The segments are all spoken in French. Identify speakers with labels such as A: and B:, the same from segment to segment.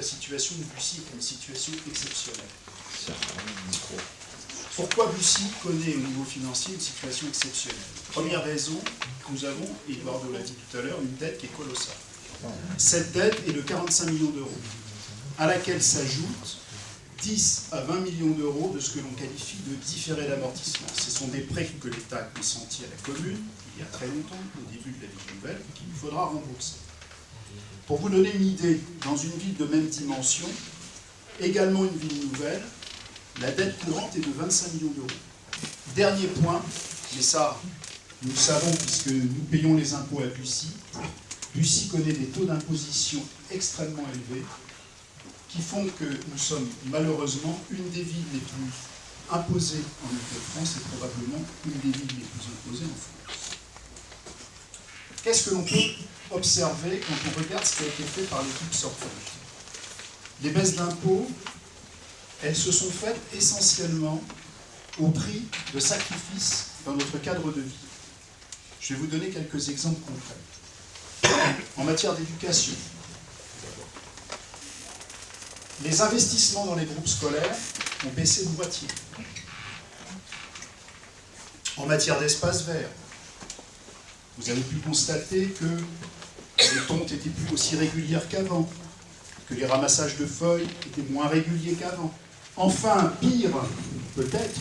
A: la situation de Bussy est une situation exceptionnelle. Pourquoi Bussy connaît au niveau financier une situation exceptionnelle? Première raison, nous avons, Eduardo l'a dit tout à l'heure, une dette qui est colossale. Cette dette est de 45 millions d'euros, à laquelle s'ajoutent 10 à 20 millions d'euros de ce que l'on qualifie de différé d'amortissement. Ce sont des prêts que l'État a consentis à la commune, il y a très longtemps, au début de la ville nouvelle, qu'il lui faudra rembourser. Pour vous donner une idée, dans une ville de même dimension, également une ville nouvelle, la dette courante est de 25 millions d'euros. Dernier point, mais ça, nous le savons puisque nous payons les impôts à Bussy. Bussy connaît des taux d'imposition extrêmement élevés qui font que nous sommes malheureusement une des villes les plus imposées en Île-de-France et probablement une des villes les plus imposées en France. Qu'est-ce que l'on peut observer quand on regarde ce qui a été fait par l'équipe sortante? Les baisses d'impôts, elles se sont faites essentiellement au prix de sacrifices dans notre cadre de vie. Je vais vous donner quelques exemples concrets. En matière d'éducation, les investissements dans les groupes scolaires ont baissé de moitié. En matière d'espace vert, vous avez pu constater que les tontes n'étaient plus aussi régulières qu'avant, que les ramassages de feuilles étaient moins réguliers qu'avant. Enfin, pire, peut-être,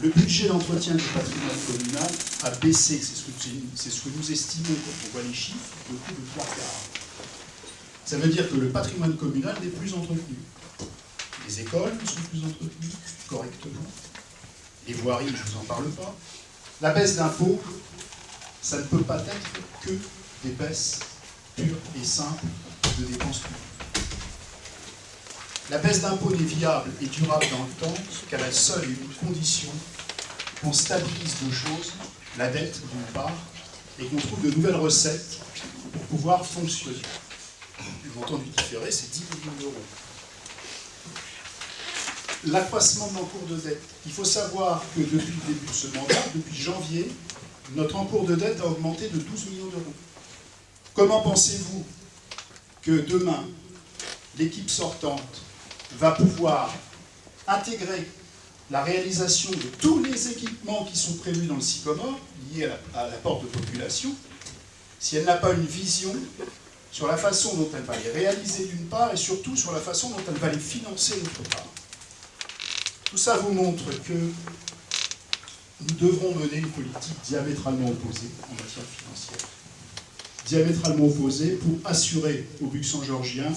A: le budget d'entretien du patrimoine communal a baissé, c'est ce que nous estimons quand on voit les chiffres, de plus de 3 quarts. Ça veut dire que le patrimoine communal n'est plus entretenu. Les écoles ne sont plus entretenues correctement. Les voiries, je ne vous en parle pas. La baisse d'impôts, ça ne peut pas être que des baisses pures et simples de dépenses publiques. La baisse d'impôts n'est viable et durable dans le temps qu'à la seule et unique condition qu'on stabilise deux choses, la dette d'une part, et qu'on trouve de nouvelles recettes pour pouvoir fonctionner. Le montant du différé, c'est 10 millions d'euros. L'accroissement de l'encours de dette. Il faut savoir que depuis le début de ce mandat, depuis janvier, notre encours de dette a augmenté de 12 millions d'euros. Comment pensez-vous que demain, l'équipe sortante va pouvoir intégrer la réalisation de tous les équipements qui sont prévus dans le Sycomore, liés à l'apport de population, si elle n'a pas une vision sur la façon dont elle va les réaliser d'une part, et surtout sur la façon dont elle va les financer d'autre part. Tout ça vous montre que nous devrons mener une politique diamétralement opposée en matière financière. Diamétralement opposée pour assurer aux Luxembourgiens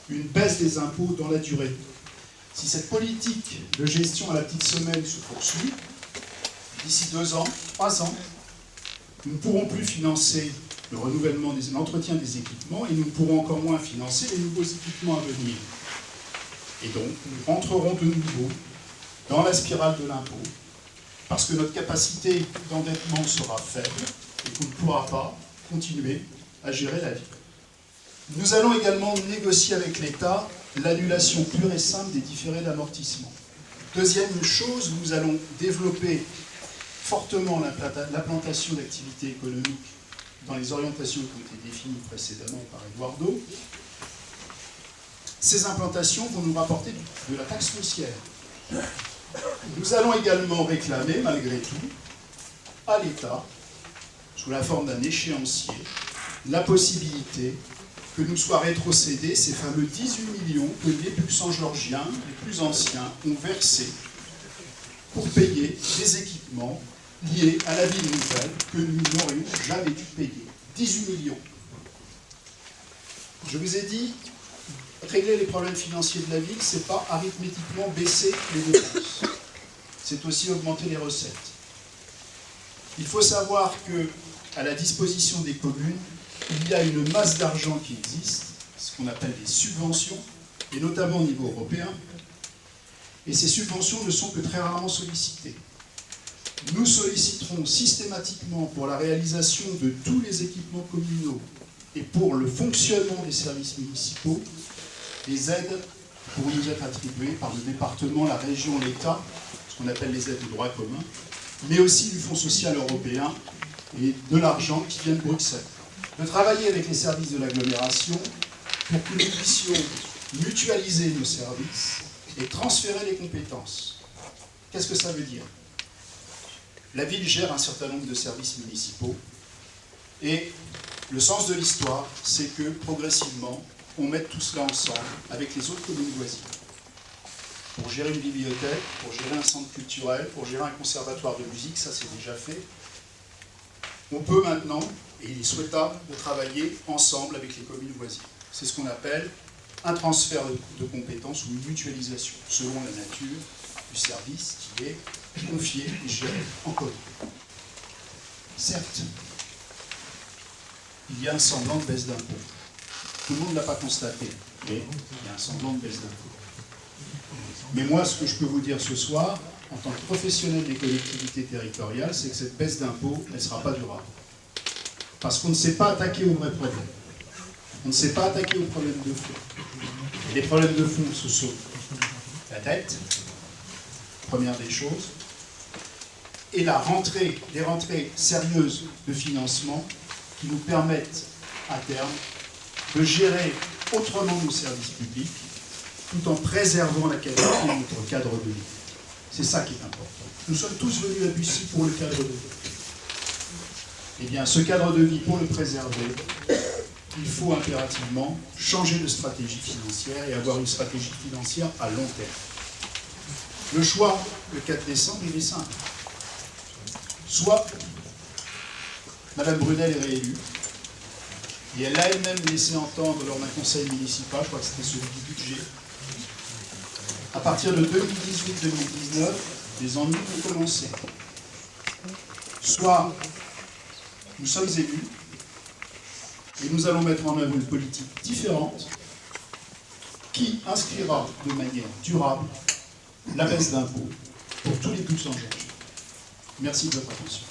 A: une baisse des impôts dans la durée. Si cette politique de gestion à la petite semaine se poursuit, d'ici 2 ans, 3 ans, nous ne pourrons plus financer le renouvellement, l'entretien des équipements et nous ne pourrons encore moins financer les nouveaux équipements à venir. Et donc, nous rentrerons de nouveau dans la spirale de l'impôt parce que notre capacité d'endettement sera faible et qu'on ne pourra pas continuer à gérer la vie. Nous allons également négocier avec l'État l'annulation pure et simple des différés d'amortissement. Deuxième chose, nous allons développer fortement l'implantation d'activités économiques dans les orientations qui ont été définies précédemment par Eduardo. Ces implantations vont nous rapporter de la taxe foncière. Nous allons également réclamer, malgré tout, à l'État, sous la forme d'un échéancier, la possibilité que nous soient rétrocédés ces fameux 18 millions que les Luxembourgiens, les plus anciens, ont versés pour payer des équipements liés à la ville nouvelle que nous n'aurions jamais dû payer. 18 millions. Je vous ai dit, régler les problèmes financiers de la ville, ce n'est pas arithmétiquement baisser les dépenses. C'est aussi augmenter les recettes. Il faut savoir qu'à la disposition des communes, il y a une masse d'argent qui existe, ce qu'on appelle des subventions, et notamment au niveau européen. Et ces subventions ne sont que très rarement sollicitées. Nous solliciterons systématiquement pour la réalisation de tous les équipements communaux et pour le fonctionnement des services municipaux des aides qui pourront nous être attribuées par le département, la région, l'État, ce qu'on appelle les aides de droit commun, mais aussi du Fonds social européen et de l'argent qui vient de Bruxelles. De travailler avec les services de l'agglomération pour que nous puissions mutualiser nos services et transférer les compétences. Qu'est-ce que ça veut dire? La ville gère un certain nombre de services municipaux et le sens de l'histoire, c'est que progressivement, on mette tout cela ensemble avec les autres communes voisines. Pour gérer une bibliothèque, pour gérer un centre culturel, pour gérer un conservatoire de musique, ça c'est déjà fait. On peut maintenant, et il est souhaitable, de travailler ensemble avec les communes voisines. C'est ce qu'on appelle un transfert de compétences ou une mutualisation, selon la nature du service qui est confié et géré en commun. Certes, il y a un semblant de baisse d'impôts. Tout le monde ne l'a pas constaté, mais il y a un semblant de baisse d'impôts. Mais moi, ce que je peux vous dire ce soir, en tant que professionnel des collectivités territoriales, c'est que cette baisse d'impôts, elle ne sera pas durable. Parce qu'on ne s'est pas attaqué aux vrais problèmes. On ne s'est pas attaqué aux problèmes de fond. Et les problèmes de fond, ce sont la dette, première des choses, et des rentrées sérieuses de financement qui nous permettent, à terme, de gérer autrement nos services publics, tout en préservant la qualité de notre cadre de vie. C'est ça qui est important. Nous sommes tous venus à Bussy pour le cadre de vie. Eh bien, ce cadre de vie, pour le préserver, il faut impérativement changer de stratégie financière et avoir une stratégie financière à long terme. Le choix, le 4 décembre, il est simple. Soit Madame Brunel est réélue, et elle a elle-même laissé entendre lors d'un conseil municipal, je crois que c'était celui du budget, à partir de 2018-2019, les ennuis vont commencer. Soit nous sommes élus, et nous allons mettre en œuvre une politique différente qui inscrira de manière durable la baisse d'impôts pour tous les plus engagés. Merci de votre attention.